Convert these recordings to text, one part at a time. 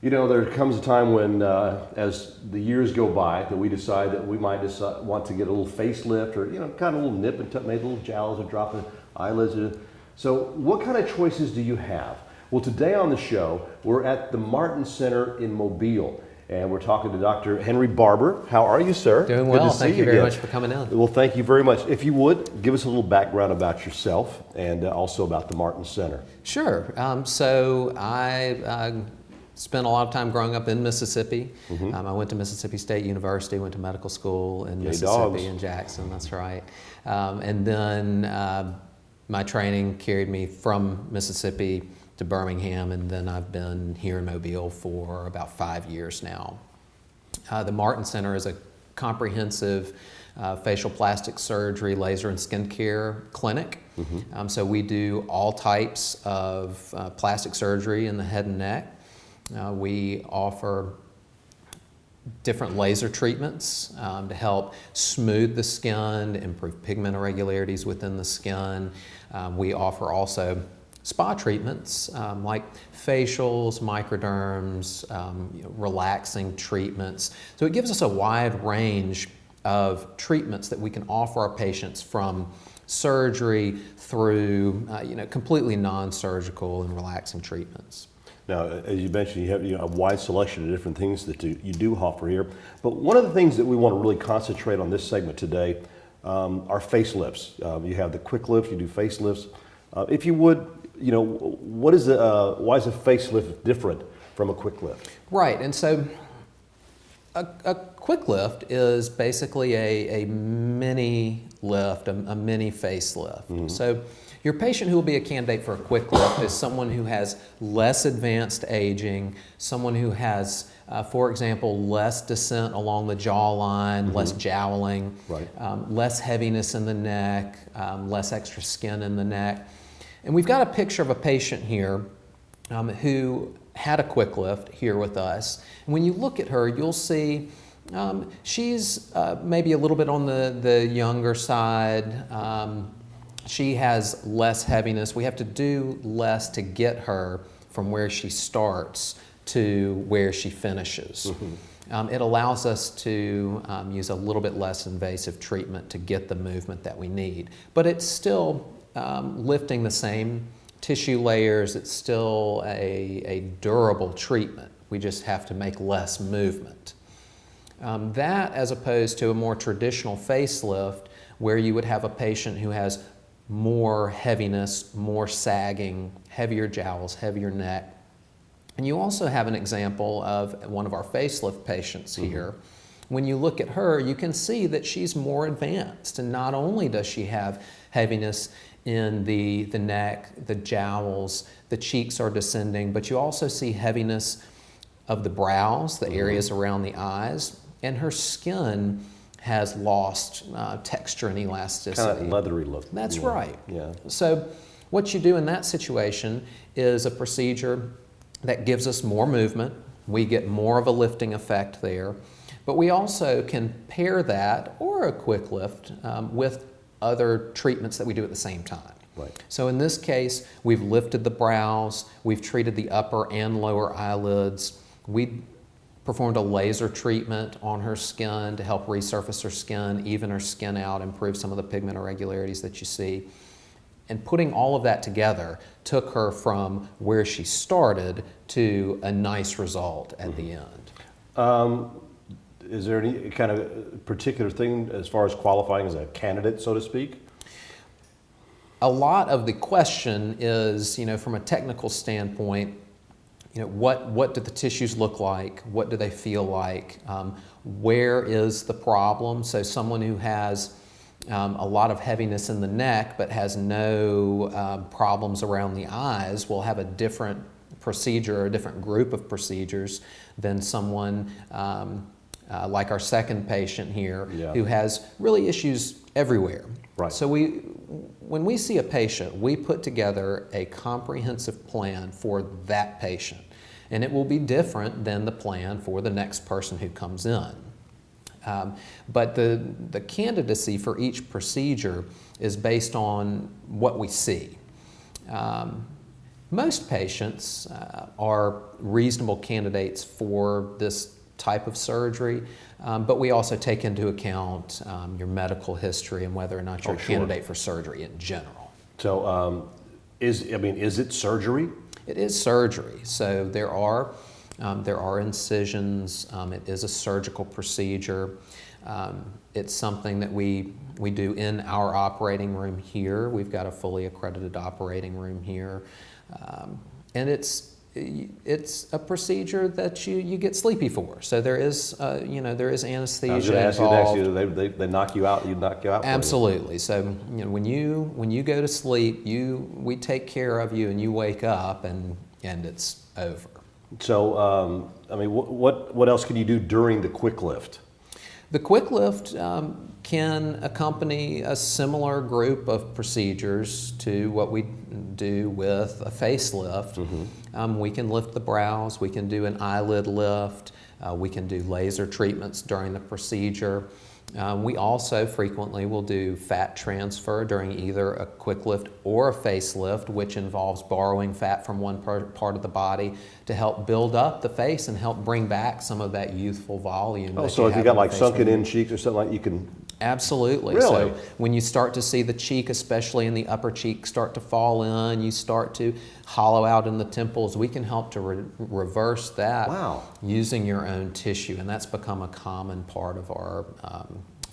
You know, there comes a time when, as the years go by, that we decide that we might want to get a little facelift, or kind of a little nip and tuck, maybe little jowls or drop the eyelids. So, what kind of choices do you have? Well, today on the show, we're at the Martin Center in Mobile, and we're talking to Dr. Henry Barber. How are you, sir? Doing well. Thank you very much for coming in. Well, thank you very much. If you would, give us a little background about yourself and also about the Martin Center. Sure. So I spent a lot of time growing up in Mississippi. I went to Mississippi State University, went to medical school in Mississippi in Jackson, that's right. And then my training carried me from Mississippi to Birmingham, and then I've been here in Mobile for about 5 years now. The Martin Center is a comprehensive facial plastic surgery, laser and skin care clinic. So we do all types of plastic surgery in the head and neck. We offer different laser treatments to help smooth the skin, improve pigment irregularities within the skin. We offer also spa treatments like facials, microderms, relaxing treatments. So it gives us a wide range of treatments that we can offer our patients, from surgery through completely non-surgical and relaxing treatments. Now, as you mentioned, you have a wide selection of different things that you do offer here. But one of the things that we want to really concentrate on this segment today are facelifts. You have the quick lift, you do facelifts. If you would, why is a facelift different from a quick lift? Right, and so a quick lift is basically a mini lift, a mini facelift. So your patient who will be a candidate for a quick lift is someone who has less advanced aging, someone who has, for example, less descent along the jawline, less jowling, less heaviness in the neck, less extra skin in the neck. And we've got a picture of a patient here who had a quick lift here with us. And when you look at her, you'll see she's maybe a little bit on the younger side. She has less heaviness. We have to do less to get her from where she starts to where she finishes. It allows us to use a little bit less invasive treatment to get the movement that we need. But it's still lifting the same tissue layers. It's still a durable treatment. We just have to make less movement. That, as opposed to a more traditional facelift, where you would have a patient who has more heaviness, more sagging, heavier jowls, heavier neck. And you also have an example of one of our facelift patients here. When you look at her, you can see that she's more advanced, and not only does she have heaviness in the neck, the jowls, the cheeks are descending, but you also see heaviness of the brows, the areas around the eyes, and her skin has lost texture and elasticity. Kind of leathery look. That's right. Yeah. So what you do in that situation is a procedure that gives us more movement. We get more of a lifting effect there, but we also can pair that, or a quick lift, with other treatments that we do at the same time. Right. So in this case, we've lifted the brows, we've treated the upper and lower eyelids, we performed a laser treatment on her skin to help resurface her skin, even her skin out, improve some of the pigment irregularities that you see. And putting all of that together took her from where she started to a nice result at the end. Is there any kind of particular thing as far as qualifying as a candidate, so to speak? A lot of the question is, from a technical standpoint, what do the tissues look like? What do they feel like? Where is the problem? So someone who has a lot of heaviness in the neck but has no problems around the eyes will have a different procedure, or a different group of procedures than someone like our second patient here, who has really issues everywhere. Right. So when we see a patient, we put together a comprehensive plan for that patient, and it will be different than the plan for the next person who comes in. But the candidacy for each procedure is based on what we see. Most patients are reasonable candidates for this type of surgery, but we also take into account your medical history and whether or not you're a candidate for surgery in general. So, is it surgery? It is surgery. So there are incisions. It is a surgical procedure. It's something that we do in our operating room here. We've got a fully accredited operating room here, and it's a procedure that you get sleepy for. So there is anesthesia I was going to ask you involved. next. They knock you out. You knock you out. Absolutely. So when you go to sleep, we take care of you, and you wake up, and it's over. So what else can you do during the quick lift? The quick lift can accompany a similar group of procedures to what we do with a facelift. Mm-hmm. We can lift the brows, we can do an eyelid lift, we can do laser treatments during the procedure. We also frequently will do fat transfer during either a quick lift or a facelift, which involves borrowing fat from one part of the body to help build up the face and help bring back some of that youthful volume. Oh, so if you got like sunken in cheeks or something like you can. Absolutely. Really? So when you start to see the cheek, especially in the upper cheek, start to fall in, you start to hollow out in the temples, we can help to reverse that. Wow. Using your own tissue, and that's become a common part of our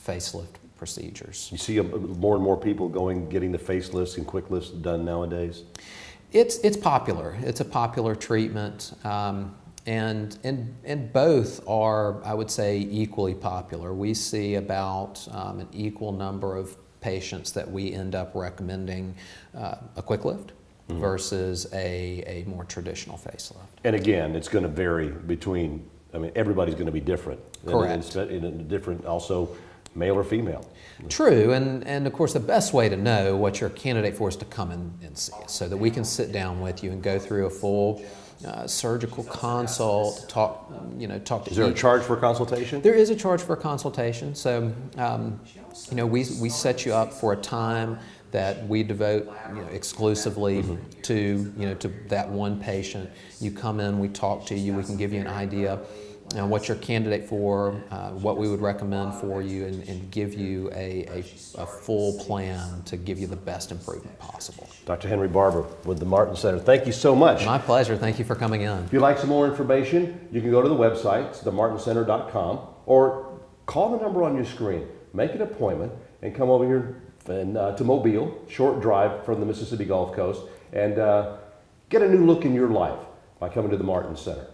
facelift procedures. You see more and more people getting the facelifts and quick lifts done nowadays? It's popular. It's a popular treatment. And both are, I would say, equally popular. We see about an equal number of patients that we end up recommending a quick lift versus a more traditional facelift. And again, it's going to vary between, everybody's going to be different. Correct. And different also, male or female. True, and of course the best way to know what you're a candidate for is to come in and see us so that we can sit down with you and go through a full surgical consult, talk to. Is there a charge for consultation? There is a charge for consultation. So, we set you up for a time that we devote, exclusively to that one patient. You come in, we talk to you, we can give you an idea what you're a candidate for, what we would recommend for you, and give you a full plan to give you the best improvement possible. Dr. Henry Barber with the Martin Center. Thank you so much. My pleasure. Thank you for coming in. If you'd like some more information, you can go to the website, it's themartincenter.com, or call the number on your screen. Make an appointment and come over here to Mobile, short drive from the Mississippi Gulf Coast, and get a new look in your life by coming to the Martin Center.